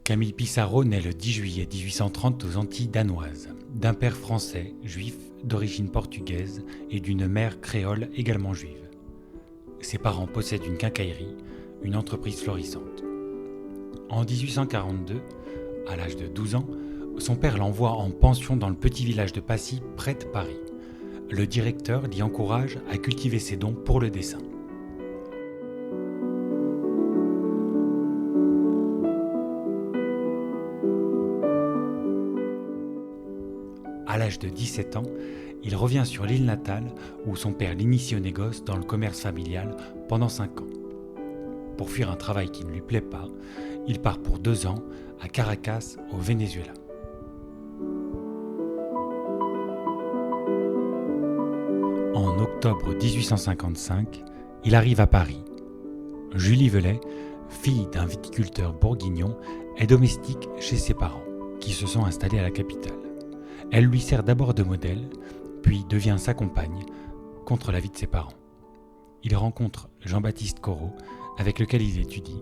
Camille Pissarro naît le 10 juillet 1830 aux Antilles danoises, d'un père français, juif, d'origine portugaise et d'une mère créole également juive. Ses parents possèdent une quincaillerie, une entreprise florissante. En 1842, à l'âge de 12 ans, son père l'envoie en pension dans le petit village de Passy, près de Paris. Le directeur l'y encourage à cultiver ses dons pour le dessin. À l'âge de 17 ans, il revient sur l'île natale où son père l'initie au négoce dans le commerce familial pendant 5 ans. Pour fuir un travail qui ne lui plaît pas, il part pour 2 ans à Caracas, au Venezuela. En octobre 1855, il arrive à Paris. Julie Velay, fille d'un viticulteur bourguignon, est domestique chez ses parents, qui se sont installés à la capitale. Elle lui sert d'abord de modèle, puis devient sa compagne, contre l'avis de ses parents. Il rencontre Jean-Baptiste Corot, avec lequel il étudie.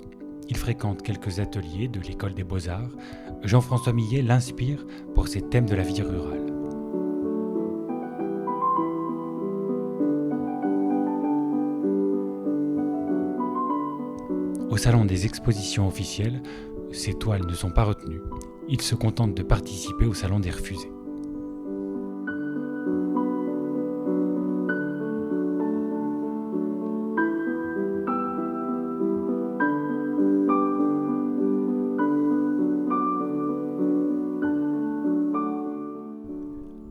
Il fréquente quelques ateliers de l'école des beaux-arts. Jean-François Millet l'inspire pour ses thèmes de la vie rurale. Au salon des expositions officielles, ses toiles ne sont pas retenues. Il se contente de participer au salon des refusés.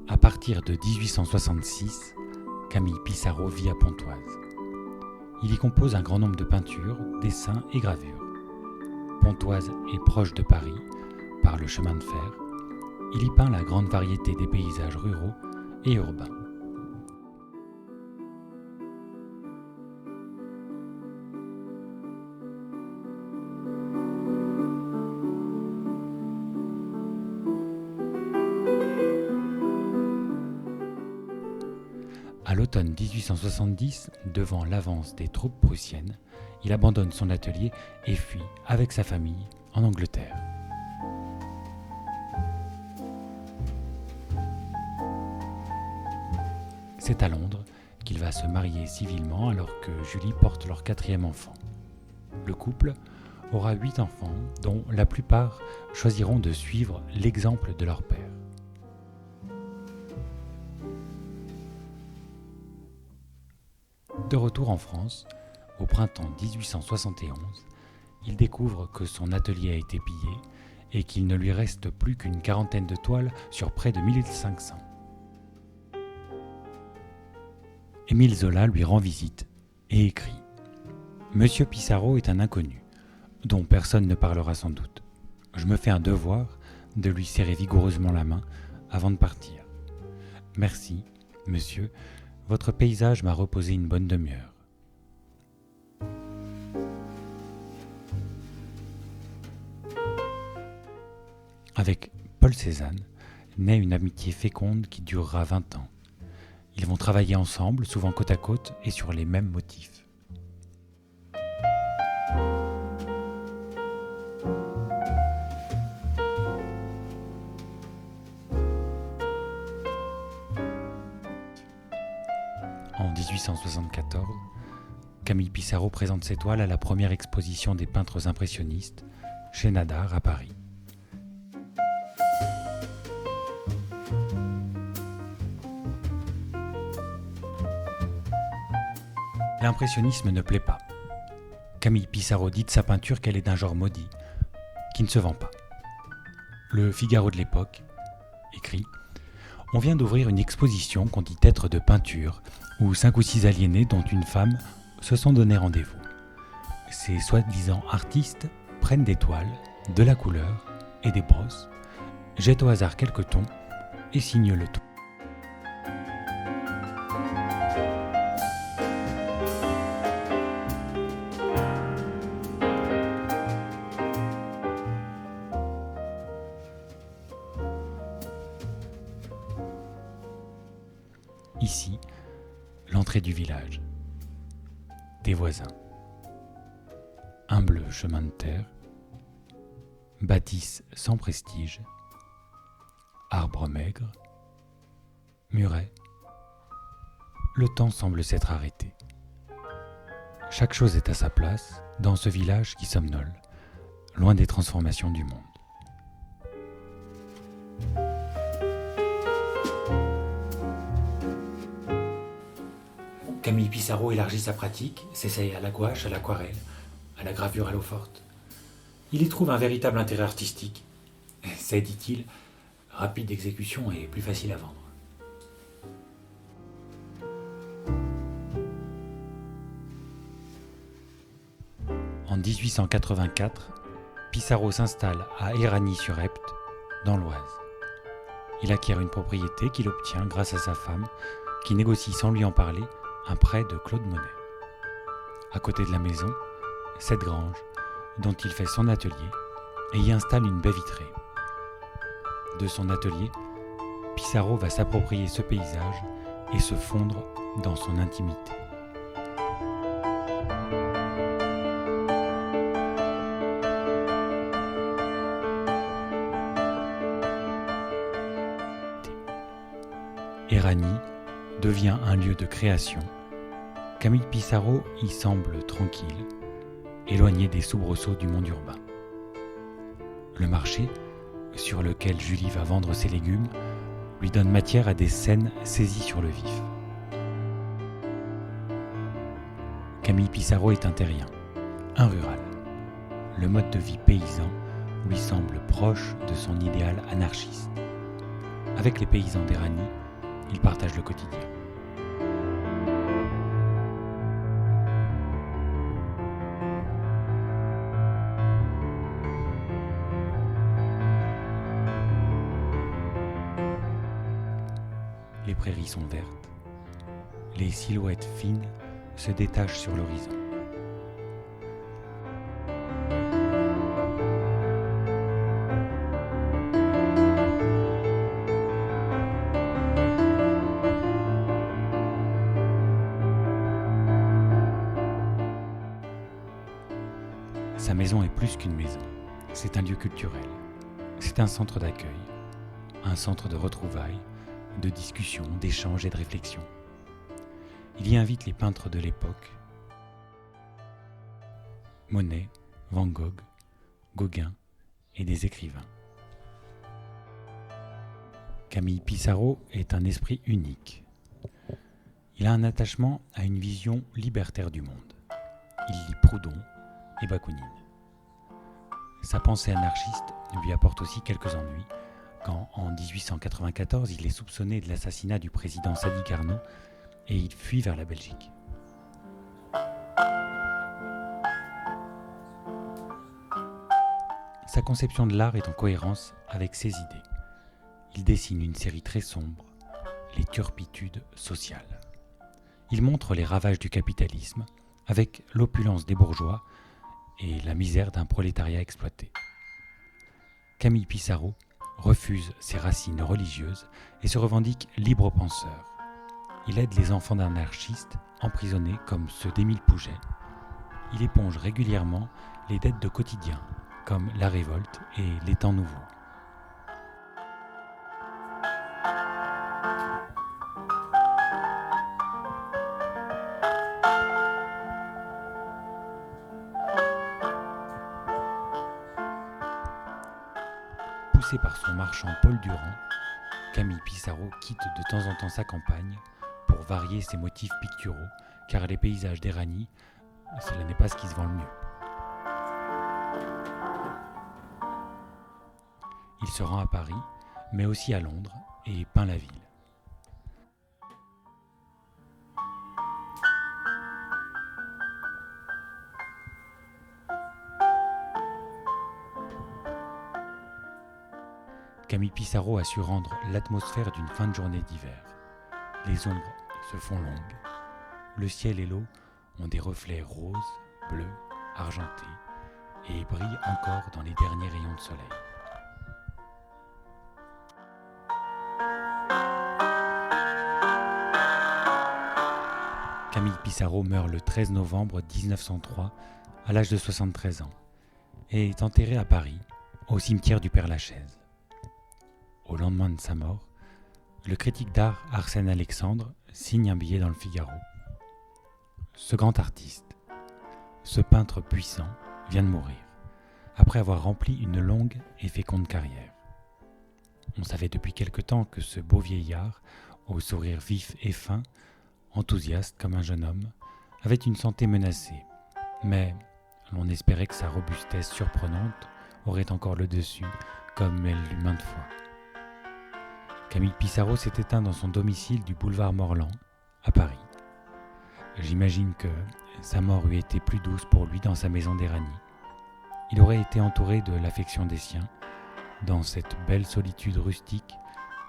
À partir de 1866, Camille Pissarro vit à Pontoise. Il y compose un grand nombre de peintures, dessins et gravures. Pontoise est proche de Paris, par le chemin de fer. Il y peint la grande variété des paysages ruraux et urbains. À l'automne 1870, devant l'avance des troupes prussiennes, il abandonne son atelier et fuit avec sa famille en Angleterre. C'est à Londres qu'il va se marier civilement alors que Julie porte leur 4e enfant. Le couple aura 8 enfants, dont la plupart choisiront de suivre l'exemple de leur père. De retour en France, au printemps 1871, il découvre que son atelier a été pillé et qu'il ne lui reste plus qu'une quarantaine de toiles sur près de 1500. Émile Zola lui rend visite et écrit « Monsieur Pissarro est un inconnu, dont personne ne parlera sans doute. Je me fais un devoir de lui serrer vigoureusement la main avant de partir. Merci, monsieur, votre paysage m'a reposé une bonne demi-heure. » Avec Paul Cézanne naît une amitié féconde qui durera 20 ans. Ils vont travailler ensemble, souvent côte à côte et sur les mêmes motifs. En 1874, Camille Pissarro présente ses toiles à la première exposition des peintres impressionnistes chez Nadar à Paris. L'impressionnisme ne plaît pas. Camille Pissarro dit de sa peinture qu'elle est d'un genre maudit, qui ne se vend pas. Le Figaro de l'époque écrit « On vient d'ouvrir une exposition qu'on dit être de peinture, où 5 ou 6 aliénés, dont une femme, se sont donné rendez-vous. Ces soi-disant artistes prennent des toiles, de la couleur et des brosses, jettent au hasard quelques tons et signent le tout. Ici, l'entrée du village, des voisins, un bleu chemin de terre, bâtisse sans prestige, arbres maigres, murets. Le temps semble s'être arrêté. Chaque chose est à sa place dans ce village qui somnole, loin des transformations du monde. Camille Pissarro élargit sa pratique, s'essaye à la gouache, à l'aquarelle, à la gravure à l'eau forte. Il y trouve un véritable intérêt artistique. C'est, dit-il, rapide d'exécution et plus facile à vendre. En 1884, Pissarro s'installe à Éragny-sur-Epte, dans l'Oise. Il acquiert une propriété qu'il obtient grâce à sa femme, qui négocie sans lui en parler un prêt de Claude Monet. À côté de la maison, cette grange, dont il fait son atelier, et y installe une baie vitrée. De son atelier, Pissarro va s'approprier ce paysage et se fondre dans son intimité. Éragny devient un lieu de création. Camille Pissarro y semble tranquille, éloigné des soubresauts du monde urbain. Le marché, sur lequel Julie va vendre ses légumes, lui donne matière à des scènes saisies sur le vif. Camille Pissarro est un terrien, un rural. Le mode de vie paysan lui semble proche de son idéal anarchiste. Avec les paysans d'Éragny, il partage le quotidien. Les prairies sont vertes. Les silhouettes fines se détachent sur l'horizon. Sa maison est plus qu'une maison. C'est un lieu culturel. C'est un centre d'accueil, un centre de retrouvailles, de discussion, d'échanges et de réflexion. Il y invite les peintres de l'époque, Monet, Van Gogh, Gauguin et des écrivains. Camille Pissarro est un esprit unique. Il a un attachement à une vision libertaire du monde. Il lit Proudhon et Bakounine. Sa pensée anarchiste lui apporte aussi quelques ennuis, quand, en 1894, il est soupçonné de l'assassinat du président Sadi Carnot et il fuit vers la Belgique. Sa conception de l'art est en cohérence avec ses idées. Il dessine une série très sombre, les turpitudes sociales. Il montre les ravages du capitalisme avec l'opulence des bourgeois et la misère d'un prolétariat exploité. Camille Pissarro refuse ses racines religieuses et se revendique libre penseur. Il aide les enfants d'anarchistes emprisonnés comme ceux d'Émile Pouget. Il éponge régulièrement les dettes de quotidien, comme la révolte et les temps nouveaux. Poussé par son marchand Paul Durand, Camille Pissarro quitte de temps en temps sa campagne pour varier ses motifs picturaux, car les paysages d'Éragny, cela n'est pas ce qui se vend le mieux. Il se rend à Paris, mais aussi à Londres, et peint la ville. Camille Pissarro a su rendre l'atmosphère d'une fin de journée d'hiver. Les ombres se font longues. Le ciel et l'eau ont des reflets roses, bleus, argentés et brillent encore dans les derniers rayons de soleil. Camille Pissarro meurt le 13 novembre 1903 à l'âge de 73 ans et est enterré à Paris au cimetière du Père-Lachaise. Au lendemain de sa mort, le critique d'art Arsène Alexandre signe un billet dans le Figaro. Ce grand artiste, ce peintre puissant, vient de mourir, après avoir rempli une longue et féconde carrière. On savait depuis quelque temps que ce beau vieillard, au sourire vif et fin, enthousiaste comme un jeune homme, avait une santé menacée, mais l'on espérait que sa robustesse surprenante aurait encore le dessus, comme elle l'eut maintes fois. Camille Pissarro s'est éteint dans son domicile du boulevard Morland, à Paris. J'imagine que sa mort eût été plus douce pour lui dans sa maison d'Éragny. Il aurait été entouré de l'affection des siens, dans cette belle solitude rustique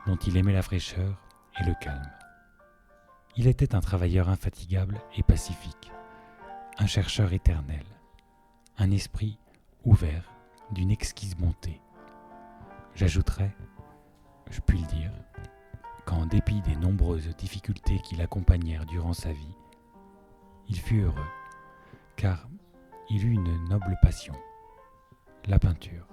dont il aimait la fraîcheur et le calme. Il était un travailleur infatigable et pacifique, un chercheur éternel, un esprit ouvert d'une exquise bonté. J'ajouterais, je puis le dire, qu'en dépit des nombreuses difficultés qui l'accompagnèrent durant sa vie, il fut heureux, car il eut une noble passion, la peinture.